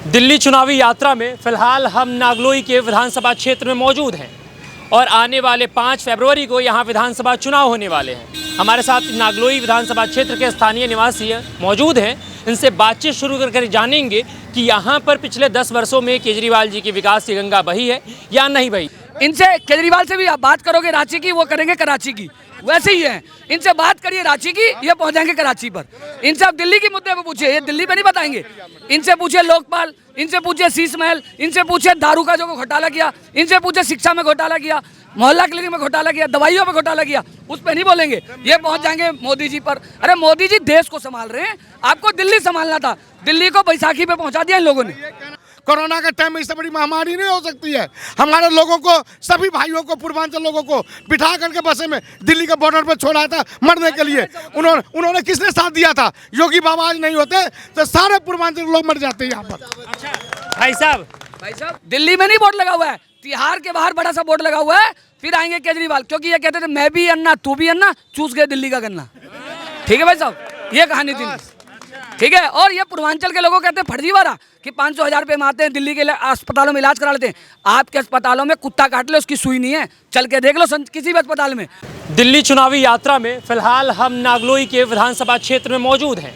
दिल्ली चुनावी यात्रा में फिलहाल हम नागलोई के विधानसभा क्षेत्र में मौजूद हैं और आने वाले 5 फरवरी को यहां विधानसभा चुनाव होने वाले हैं। हमारे साथ नागलोई विधानसभा क्षेत्र के स्थानीय निवासी मौजूद हैं। इनसे बातचीत शुरू कर जानेंगे कि यहां पर पिछले 10 वर्षों में केजरीवाल जी की विकास की गंगा बही है या नहीं बही। इनसे केजरीवाल से भी आप बात करोगे रांची की, वो करेंगे कराची की, वैसे ही है। इनसे बात करिए रांची की, ये पहुंचाएंगे कराची पर। इनसे आप दिल्ली के मुद्दे पे पूछिए, ये दिल्ली पे नहीं बताएंगे। इनसे पूछिए लोकपाल, इनसे पूछिए शीश महल, इनसे पूछिए दारू का जो घोटाला किया, इनसे पूछिए शिक्षा में घोटाला किया, मोहल्ला क्लिनिक में घोटाला किया, दवाइयों में घोटाला किया, उस पर नहीं बोलेंगे। ये पहुंच जाएंगे मोदी जी पर। अरे मोदी जी देश को संभाल रहे हैं, आपको दिल्ली संभालना था। दिल्ली को बैसाखी पे पहुंचा दिया इन लोगों ने। कोरोना के टाइम में इससे बड़ी महामारी नहीं हो सकती है। हमारे लोगों को, सभी भाइयों को, पूर्वांचल लोगों को बिठा करके बसे में दिल्ली के बॉर्डर पर छोड़ा था मरने के लिए। उन्होंने किसने साथ दिया था? योगी बाबा आज नहीं होते तो सारे पूर्वांचल लोग मर जाते यहाँ पर। अच्छा भाई साहब, दिल्ली में नहीं बोर्ड लगा हुआ है, तिहाड़ के बाहर बड़ा सा बोर्ड लगा हुआ है। फिर आएंगे केजरीवाल, क्योंकि ये कहते थे मैं भी अन्ना तू भी अन्ना, चूस गए दिल्ली का गन्ना। ठीक है भाई साहब, ये कहानी थी। ठीक है। और ये पूर्वांचल के लोगों कहते हैं फर्जीवाड़ा कि 500,000 रुपये में आते हैं दिल्ली के अस्पतालों में इलाज करा लेते हैं। आपके अस्पतालों में कुत्ता काट ले उसकी सुई नहीं है, चल के देख लो किसी भी अस्पताल में। दिल्ली चुनावी यात्रा में फिलहाल हम नागलोई के विधानसभा क्षेत्र में मौजूद हैं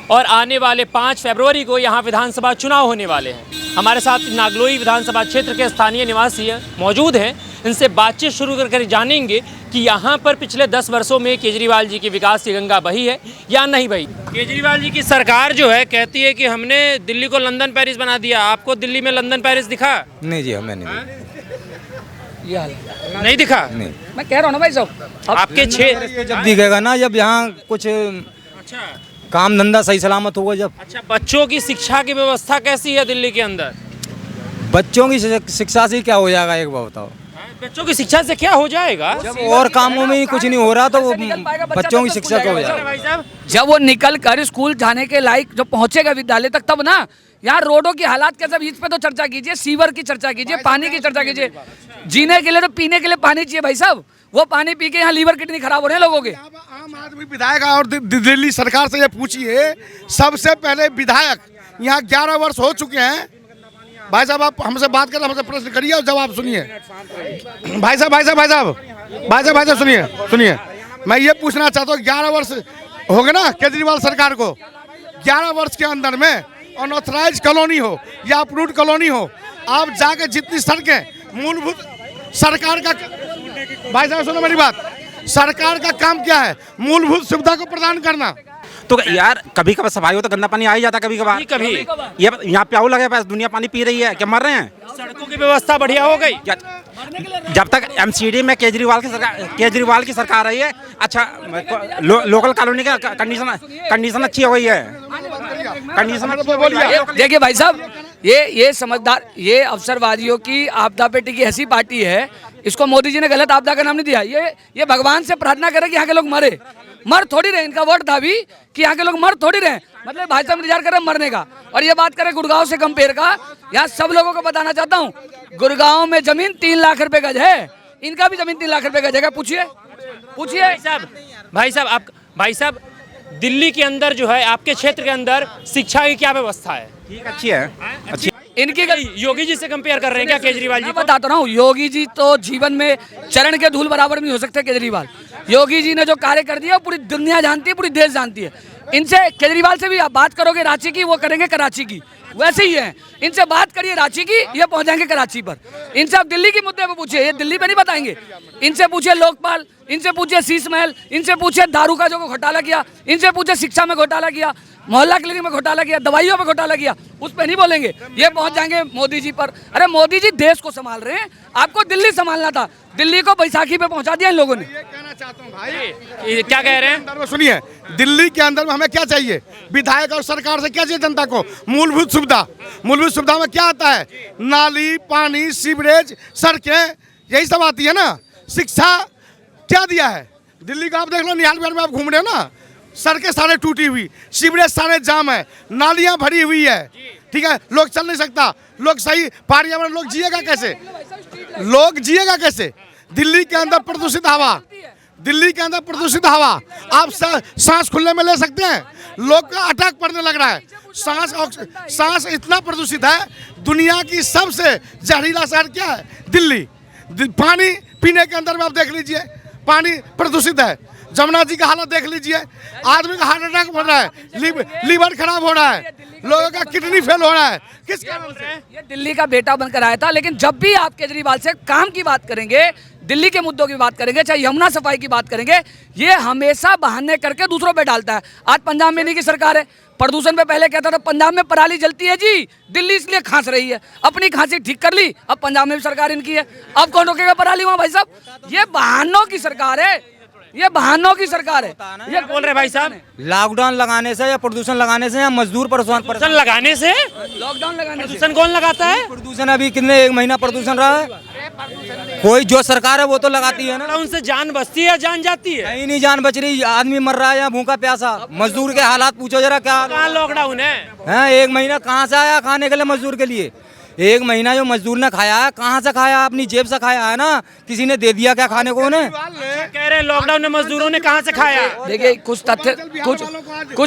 और आने वाले 5 फरवरी को यहाँ विधानसभा चुनाव होने वाले हैं। हमारे साथ नागलोई विधानसभा क्षेत्र के स्थानीय निवासी मौजूद हैं। इनसे बातचीत शुरू कर जानेंगे कि यहाँ पर पिछले 10 वर्षों में केजरीवाल जी की विकास की गंगा बही है या नहीं बही। केजरीवाल जी की सरकार जो है कहती है कि हमने दिल्ली को लंदन पेरिस बना दिया। आपको दिल्ली में लंदन पेरिस दिखा? नहीं जी, हमें नहीं। ये हाल नहीं दिखा? नहीं। मैं कह रहा हूँ ना भाई साहब, आपके क्षेत्र जब दिखेगा ना, जब यहाँ कुछ अच्छा काम धंधा सही सलामत होगा जब। अच्छा, बच्चों की शिक्षा की व्यवस्था कैसी है दिल्ली के अंदर? बच्चों की शिक्षा से क्या हो जाएगा, एक बात बताओ। बच्चों की शिक्षा से क्या हो जाएगा? जब और कामों में ही कुछ नहीं हो रहा तो बच्चों की शिक्षा क्या हो जाएगा? भाई साहब, जब वो निकल कर स्कूल जाने के लायक जब पहुंचेगा विद्यालय तक, तब ना। यहाँ रोडों की हालात कैसे, इस पे तो चर्चा कीजिए, सीवर की चर्चा कीजिए, पानी की चर्चा कीजिए। जीने के लिए तो पीने के लिए पानी चाहिए भाई साहब। वो पानी पी के यहाँ लीवर किडनी खराब हो रहे हैं लोगों के। आम आदमी विधायक और दिल्ली सरकार से ये पूछिए, सबसे पहले विधायक यहाँ 11 वर्ष हो चुके हैं। भाई साहब, आप हमसे बात करें, हमसे प्रश्न करिए और जवाब सुनिए। भाई साहब सुनिए। मैं ये पूछना चाहता हूँ, 11 वर्ष हो गए ना केजरीवाल सरकार को। 11 वर्ष के अंदर में अनऑथराइज कॉलोनी हो या अप्रूव्ड कॉलोनी हो, आप जाके जितनी सड़कें मूलभूत सरकार का, भाई साहब सुनो मेरी बात, सरकार का काम क्या है? मूलभूत सुविधा को प्रदान करना। तो यार कभी कभार सफाई हो तो गंदा पानी आ ही जाता, कभी कभार। ये यहाँ प्याऊ लगे पास, दुनिया पानी पी रही है, क्या मर रहे हैं? सड़कों की व्यवस्था बढ़िया हो गई। जब तक एमसीडी में केजरीवाल की सरकार रही है, अच्छा लोकल कॉलोनी का कंडीशन अच्छी हो गई है। देखिए भाई साहब, ये समझदार, ये अवसरवादियों की आपदा पेटी की ऐसी पार्टी है, इसको मोदी जी ने गलत आपदा का नाम नहीं दिया। ये भगवान से प्रार्थना करे कि यहाँ के लोग मर थोड़ी रहे। इनका वर्ड था भी कि यहाँ के लोग मर थोड़ी रहे, मतलब भाई साहब इंतजार कर रहे मरने का। और ये बात करें गुड़गांव से कंपेयर का, यहाँ सब लोगों को बताना चाहता हूँ, गुड़गांव में जमीन 3 लाख रुपए गज है, इनका भी जमीन 3 लाख रुपए गज है। पूछिए भाई साहब, दिल्ली के अंदर जो है, आपके क्षेत्र के अंदर शिक्षा की क्या व्यवस्था है? ठीक, अच्छी है, अच्छी। इनकी योगी जी से कंपेयर कर रहे हैं क्या केजरीवाल जी? बताता रहा हूँ, योगी जी तो जीवन में चरण के धूल बराबर नहीं हो सकते केजरीवाल। योगी जी ने जो कार्य कर दिया पूरी दुनिया जानती है, पूरी देश जानती है। इनसे केजरीवाल से भी आप बात करोगे रांची की, वो करेंगे कराची की, वैसे ही है। इनसे बात करिए रांची की, ये पहुंचाएंगे कराची पर। इनसे आप दिल्ली के मुद्दे पे पूछिए, ये दिल्ली पे नहीं बताएंगे। इनसे पूछिए लोकपाल, इनसे पूछिए शीश महल, इनसे पूछिए दारू का जो घोटाला किया, इनसे पूछिए शिक्षा में घोटाला किया, मोहल्ला क्लिनिक में घोटाला किया, दवाइयों में घोटाला किया, उस पर नहीं बोलेंगे। ये पहुंच जाएंगे मोदी जी पर। अरे मोदी जी देश को संभाल रहे हैं, आपको दिल्ली संभालना था। दिल्ली को बैसाखी पे पहुंचा दिया इन लोगों ने। ये कहना चाहता हूँ भाई, ये क्या कह रहे हैं? सुनिए, दिल्ली के अंदर में हमें क्या चाहिए? विधायक और सरकार से क्या चाहिए जनता को? मूलभूत सुविधा। मूलभूत सुविधा में क्या आता है? नाली, पानी, सीवरेज, सड़कें, यही सब आती है ना। शिक्षा क्या दिया है? दिल्ली का आप देख लो, निहाल विहार में आप घूम रहे हो ना, सड़कें सारे टूटी हुई, सीवरेज सारे जाम है, नालियां भरी हुई है। ठीक है, लोग चल नहीं सकता, लोग सही पर्यावरण, लोग जिएगा कैसे? दिल्ली के अंदर प्रदूषित हवा, दिल्ली के अंदर प्रदूषित हवा, आप सांस खुले में ले सकते हैं? लोग का अटैक पड़ने लग रहा है। सांस इतना प्रदूषित है, दुनिया की सबसे जहरीला शहर क्या है? दिल्ली। पानी पीने के अंदर में आप देख लीजिए, पानी प्रदूषित है। जमुना जी का हालत देख लीजिए, आदमी का हार्ट अटैक हो रहा है, लीवर खराब हो रहा है, लोगों का किडनी फेल हो रहा है। किस कारण से? ये दिल्ली का बेटा बनकर आया था, लेकिन जब भी आप केजरीवाल से काम की बात करेंगे, दिल्ली के मुद्दों की बात करेंगे, चाहे यमुना सफाई की बात करेंगे, ये हमेशा बहाने करके दूसरों पे डालता है। आज पंजाब में इन्हीं की सरकार है। प्रदूषण पे पहले कहता था पंजाब में पराली जलती है जी, दिल्ली इसलिए खांस रही है, अपनी खांसी ठीक कर ली, अब पंजाब में भी सरकार इनकी है। अब कौन रोकेगा पराली वहाँ? भाई साहब, ये बहानों की सरकार है, ये बहानों की सरकार है। ये बोल रहे भाई साहब, लॉकडाउन लगाने से या प्रदूषण लगाने से या मजदूर प्रदूषण लगाने से? लॉकडाउन लगाने से प्रदूषण कौन लगाता है? प्रदूषण अभी कितने, 1 महीना प्रदूषण रहा है। कोई जो सरकार है वो तो लगाती है ना। उनसे जान बचती है या जान जाती है? कहीं नहीं जान बच रही, आदमी मर रहा है या भूखा प्यासा। मजदूर के हालात पूछो जरा, क्या कहाँ लॉकडाउन है? 1 महीना कहाँ से आया खाने के लिए मजदूर के लिए? 1 महीना जो मजदूर ने खाया है, कहाँ से खाया? अपनी जेब से खाया है ना, किसी ने दे दिया क्या खाने को उन्हें? कह रहे हैं लॉकडाउन में मजदूरों ने कहाँ से खाया? देखिए कुछ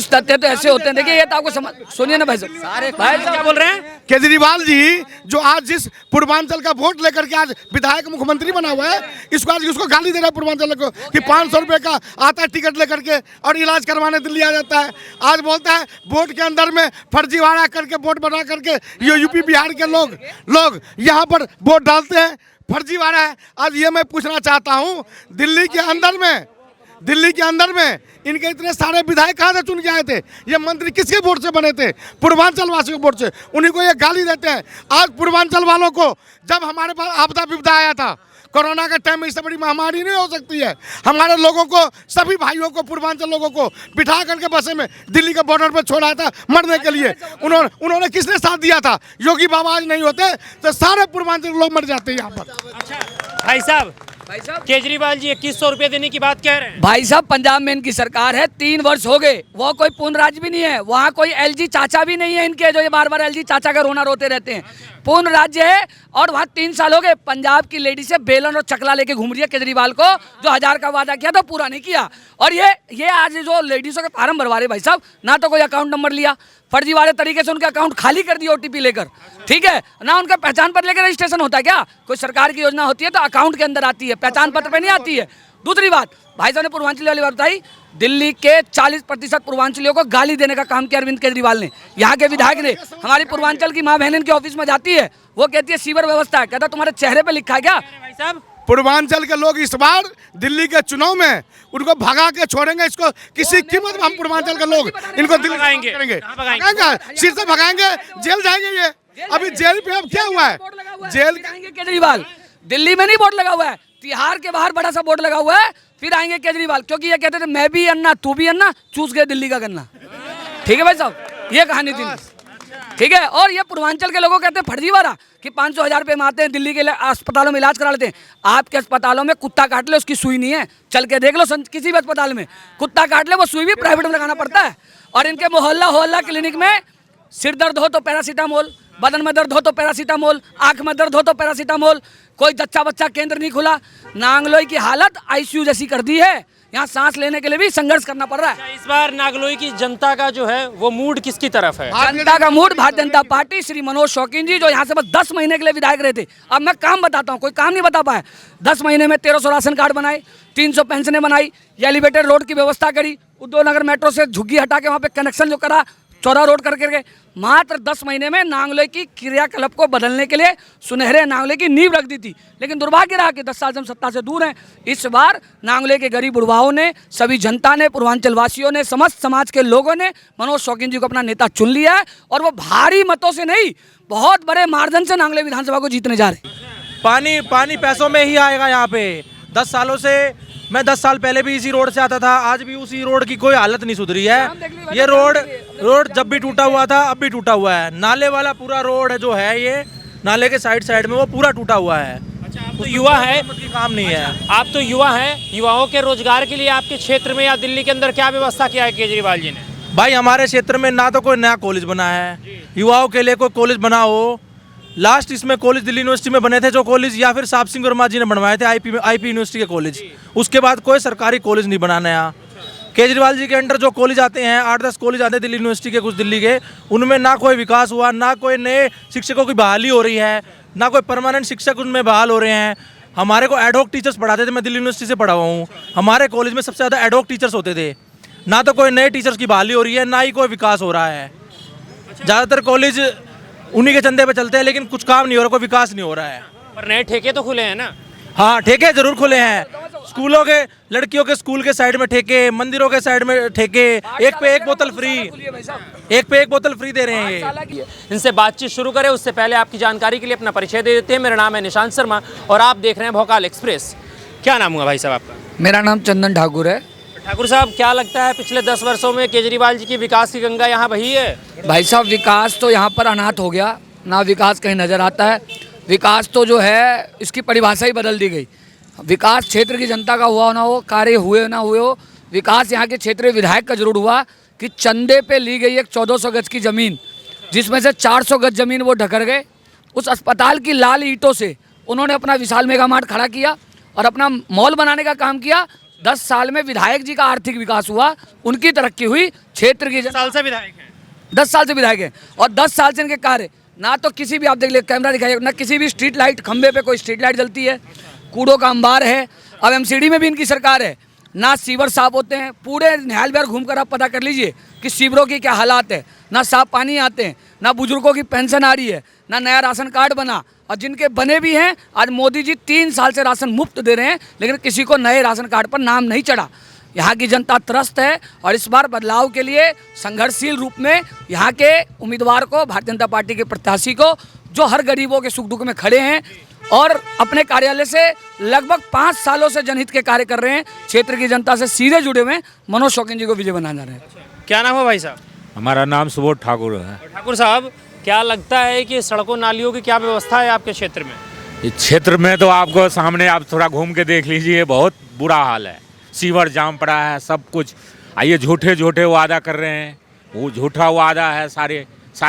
तथ्य तो ऐसे होते हैं। देखिए ये तो आपको समझ, सुनिए ना भाई साहब, भाई साहब क्या बोल रहे हैं? केजरीवाल जी जो आज जिस पूर्वांचल का वोट लेकर के आज विधायक मुख्यमंत्री बना हुआ है, इसको आज उसको गाली दे रहा है पूर्वांचल को कि 500 रुपए का आता है टिकट लेकर के और इलाज करवाने दिल्ली आ जाता है। आज बोलता है वोट के अंदर में फर्जीवाड़ा करके वोट बना करके ये यूपी बिहार के लोग यहाँ पर वोट डालते हैं, फर्जीवाड़ा है। आज ये मैं पूछना चाहता हूँ, दिल्ली के अंदर में इनके इतने सारे विधायक कहाँ से चुन के आए थे? ये मंत्री किसके वोट से बने थे? पूर्वांचल वासियों के वोट से। उन्हीं को ये गाली देते हैं। आज पूर्वांचल वालों को, जब हमारे पास आपदा विपदा आया था कोरोना के टाइम में, इससे बड़ी महामारी नहीं हो सकती है। हमारे लोगों को, सभी भाइयों को, पूर्वांचल लोगों को बिठा करके बसे में दिल्ली के बॉर्डर पर छोड़ा था मरने के लिए। उन्होंने किसने साथ दिया था? योगी बाबा आज नहीं होते तो सारे पूर्वांचल लोग मर जाते यहाँ पर। अच्छा भाई साहब, केजरीवाल जी 2100 रुपए देने की बात कह रहे हैं। भाई साहब, पंजाब में इनकी सरकार है, 3 वर्ष हो गए। वो कोई पूर्ण राज्य भी नहीं है, वहाँ कोई एलजी चाचा भी नहीं है इनके, जो ये बार बार एलजी चाचा का रोना रोते रहते हैं। पूर्ण राज्य है और वहाँ 3 साल हो गए। पंजाब की लेडी से बेलन और चकला लेके घूम रही है केजरीवाल को, जो 1000 का वादा किया था पूरा नहीं किया। और ये आज जो लेडीजों के फार्म भरवा रहे भाई साहब, ना तो कोई अकाउंट नंबर लिया, फर्जी वाले तरीके से उनका अकाउंट खाली कर दिया ओटीपी लेकर, ठीक है ना, उनका पहचान पत्र लेकर रजिस्ट्रेशन होता है क्या? कोई सरकार की योजना होती है तो अकाउंट के अंदर आती है, पहचान पत्र पे नहीं आती है। दूसरी बात, भाई साहब ने पूर्वांचल वाली बात बताई, दिल्ली के 40% पूर्वांचलियों को गाली देने का काम किया अरविंद केजरीवाल ने। यहाँ के विधायक ने, हमारी पूर्वांचल की माँ बहन इनके ऑफिस में जाती है, वो कहती है सीवर व्यवस्था है, कहता तुम्हारे चेहरे पे लिखा है क्या? भाई साहब, पूर्वांचल के लोग इस बार दिल्ली के चुनाव में उनको भगा के छोड़ेंगे। इसको किसी कीमत में हम पूर्वांचल के लोग इनको दिल्ली भगाएंगे, सिर से भगाएंगे, जेल जाएंगे। ये अभी जेल पे अब क्या हुआ है? जेल केजरीवाल दिल्ली में नहीं बोर्ड लगा हुआ है, तिहाड़ के बाहर बड़ा सा बोर्ड लगा हुआ है, फिर आएंगे केजरीवाल, क्योंकि ये कहते थे मैं भी अन्ना तू भी अन्ना, चूस गए दिल्ली का गन्ना। ठीक है भाई साहब, ये कहानी थी, ठीक है। और ये पूर्वांचल के लोगों कहते हैं फर्जीवाड़ा कि 500-1000 रुपये में आते हैं, दिल्ली के अस्पतालों में इलाज करा लेते हैं। आपके अस्पतालों में कुत्ता काट ले उसकी सुई नहीं है, चल के देख लो किसी भी अस्पताल में कुत्ता काट ले, वो सुई भी प्राइवेट में लगाना पड़ता है। और इनके मोहल्ला क्लिनिक में सिर दर्द हो तो पैरासीटामोल, बदन में दर्द हो तो पैरासीटामोल, आंख में दर्द हो तो पैरासीटामोल, कोई जच्चा बच्चा केंद्र नहीं खुला। नांगलोई की हालत आईसीयू जैसी कर दी है, यहाँ सांस लेने के लिए भी संघर्ष करना पड़ रहा है। इस बार नागलोई की जनता का जो है वो मूड किसकी तरफ है? जनता का मूड भारतीय जनता पार्टी, श्री मनोज शौकीन जी जो यहाँ से बस 10 महीने के लिए विधायक रहे थे। अब मैं काम बताता हूँ, कोई काम नहीं बता पाया। 10 महीने में 1300 राशन कार्ड बनाए, 300 पेंशनें बनाई, एलिवेटेड रोड की व्यवस्था करी, उद्योग नगर मेट्रो से झुग्गी हटा के वहाँ पे कनेक्शन जो करा, चौरा रोड करके मात्र 10 महीने में नांगलोई की क्रियाकलाप को बदलने के लिए सुनहरे नांगलोई की नींव रख दी थी। लेकिन दुर्भाग्य रहा कि 10 साल से हम सत्ता से दूर हैं। इस बार नांगलोई के गरीब बुढ़वाओं ने, सभी जनता ने, पूर्वांचल वासियों ने, समस्त समाज के लोगों ने मनोज शौकीन जी को अपना नेता चुन लिया है और वो भारी मतों से नहीं, बहुत बड़े मार्जिन से नांगलोई विधानसभा को जीतने जा रहे हैं। पानी पैसों में ही आएगा यहाँ पे। 10 सालों से, मैं 10 साल पहले भी इसी रोड से आता था, आज भी उसी रोड की कोई हालत नहीं सुधरी है। ये रोड जब भी टूटा हुआ था अब भी टूटा हुआ है। नाले वाला पूरा रोड जो है, ये नाले के साइड में वो पूरा टूटा हुआ है। अच्छा, आप तो युवा है, काम नहीं है। आप तो युवा हैं, युवाओं के रोजगार के लिए आपके क्षेत्र में या दिल्ली के अंदर क्या व्यवस्था किया है केजरीवाल जी ने? भाई हमारे क्षेत्र में ना तो कोई नया कॉलेज बना है, युवाओं के लिए कोई कॉलेज बना हो, लास्ट इसमें कॉलेज दिल्ली यूनिवर्सिटी में बने थे जो कॉलेज, या फिर साहब सिंह वर्मा जी ने बनवाए थे आईपी यूनिवर्सिटी के कॉलेज। उसके बाद कोई सरकारी कॉलेज नहीं बना नया। केजरीवाल जी के अंडर जो कॉलेज आते हैं, 8-10 कॉलेज आते हैं दिल्ली यूनिवर्सिटी के, कुछ दिल्ली के, उनमें ना कोई विकास हुआ, ना कोई नए शिक्षकों की बहाली हो रही है, ना कोई परमानेंट शिक्षक उनमें बहाल हो रहे हैं। हमारे को एडहॉक टीचर्स पढ़ाते थे, मैं दिल्ली यूनिवर्सिटी से पढ़ा हुआ हूँ। हमारे कॉलेज में सबसे ज़्यादा एडहॉक टीचर्स होते थे। ना तो कोई नए टीचर्स की बहाली हो रही है, ना ही कोई विकास हो रहा है। ज़्यादातर कॉलेज उन्हीं के चंदे पे चलते हैं, लेकिन कुछ काम नहीं हो रहा, कोई विकास नहीं हो रहा है। पर नए ठेके तो खुले हैं ना। हाँ, ठेके जरूर खुले हैं। स्कूलों के, लड़कियों के स्कूल के साइड में ठेके, मंदिरों के साइड में ठेके, एक पे एक बोतल फ्री, एक पे एक बोतल फ्री दे रहे हैं ये। इनसे बातचीत शुरू करें उससे पहले आपकी जानकारी के लिए अपना परिचय दे देते हैं। मेरा नाम है निशांत शर्मा और आप देख रहे हैं भोकाल एक्सप्रेस। क्या नाम हुआ भाई साहब आपका? मेरा नाम चंदन ठाकुर है। ठाकुर साहब, क्या लगता है पिछले 10 वर्षों में केजरीवाल जी की विकास की गंगा यहाँ बही है? भाई साहब, विकास तो यहाँ पर अनाथ हो गया, ना विकास कहीं नज़र आता है। विकास तो जो है इसकी परिभाषा ही बदल दी गई। विकास क्षेत्र की जनता का हुआ ना हो, कार्य हुए ना हुए हो, विकास यहाँ के क्षेत्रीय विधायक का जरूर हुआ कि चंदे पे ली गई एक 1400 गज की ज़मीन, जिसमें से 400 गज ज़मीन वो ढकर गए। उस अस्पताल की लाल ईंटों से उन्होंने अपना विशाल मेगा मार्ट खड़ा किया और अपना मॉल बनाने का काम किया। 10 साल में विधायक जी का आर्थिक विकास हुआ, उनकी तरक्की हुई। क्षेत्र की साल से विधायक हैं, 10 साल से विधायक हैं और 10 साल से इनके कार्य, ना तो किसी भी, आप देख ले कैमरा दिखाइए, ना किसी भी स्ट्रीट लाइट खंबे पे कोई स्ट्रीट लाइट जलती है। कूड़ों का अंबार है। अब एमसीडी में भी इनकी सरकार है, ना सीवर साफ होते हैं। पूरे निहाल बिहार घूमकर आप पता कर लीजिए कि सीवरों की क्या हालात है। ना साफ पानी आते हैं, ना बुजुर्गों की पेंशन आ रही है, ना नया राशन कार्ड बना, और जिनके बने भी हैं आज मोदी जी 3 साल से राशन मुफ्त दे रहे हैं, लेकिन किसी को नए राशन कार्ड पर नाम नहीं चढ़ा। यहाँ की जनता त्रस्त है और इस बार बदलाव के लिए संघर्षशील रूप में यहाँ के उम्मीदवार को, भारतीय जनता पार्टी के प्रत्याशी को, जो हर गरीबों के सुख दुख में खड़े हैं और अपने कार्यालय से लगभग 5 सालों से जनहित के कार्य कर रहे हैं, क्षेत्र की जनता से सीधे जुड़े हुए हैं, मनोज शौकीन जी को विजय बनाने जा रहे हैं। क्या नाम है भाई साहब? हमारा नाम सुबोध ठाकुर है। ठाकुर साहब, क्या लगता है कि सड़कों नालियों की क्या व्यवस्था है आपके क्षेत्र में? इस क्षेत्र में तो आपको सामने, आप थोड़ा घूम के देख लीजिए, बहुत बुरा हाल है। सीवर जाम पड़ा है, सब कुछ। आइए, झूठे झूठे वादा कर रहे हैं, वो झूठा वादा है सारे।